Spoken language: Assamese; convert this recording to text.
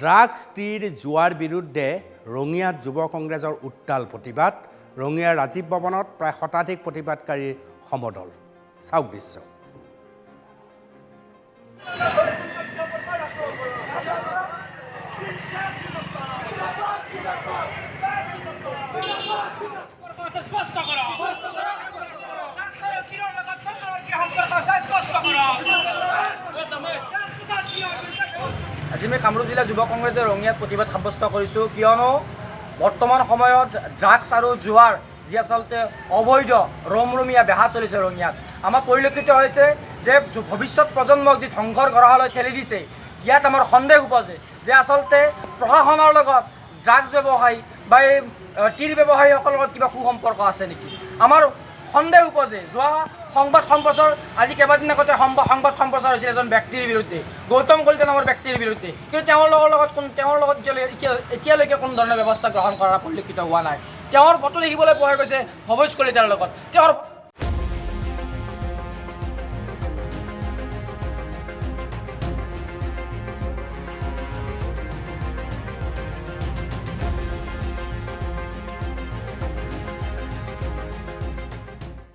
ড্ৰাগছ টিৰ জুৱাৰ বিৰুদ্ধে ৰঙিয়াত যুৱ কংগ্ৰেছৰ উত্তাল প্ৰতিবাদ। ৰঙিয়াৰ ৰাজীৱ ভৱনত প্ৰায় শতাধিক প্ৰতিবাদকাৰীৰ সমদল। চাওক দৃশ্য। আজি আমি কামৰূপ জিলা যুৱ কংগ্ৰেছে ৰঙিয়াত প্ৰতিবাদ সাব্যস্ত কৰিছোঁ, কিয়নো বৰ্তমান সময়ত ড্ৰাগছ আৰু জুৱাৰ যি আচলতে অবৈধ ৰমৰমীয়া বেহা চলিছে ৰঙিয়াত। আমাৰ পৰিলক্ষিত হৈছে যে ভৱিষ্যত প্ৰজন্মক যি ধ্বংসৰ গৰাহলৈ ঠেলি দিছে, ইয়াত আমাৰ সন্দেহ উপজে যে আচলতে প্ৰশাসনৰ লগত ড্ৰাগছ ব্যৱসায়ী বা এই টিৰ ব্যৱসায়ীসকলৰ লগত কিবা সুসম্পৰ্ক আছে নেকি। আমাৰ সন্দেহ উপজে। যোৱা সংবাদ সম্প্ৰচাৰ আজি কেইবাদিন আগতে সংবাদ সম্প্ৰচাৰ হৈছিল এজন ব্যক্তিৰ বিৰুদ্ধে, গৌতম কলিতা নামৰ ব্যক্তিৰ বিৰুদ্ধে, কিন্তু তেওঁৰ লগত এতিয়ালৈকে কোনো ধৰণৰ ব্যৱস্থা গ্ৰহণ কৰাৰ পৰিলক্ষিত হোৱা নাই। তেওঁৰ ফটো দেখিবলৈ পোৱা গৈছে ভৱেশ কলিতাৰ লগত। তেওঁৰ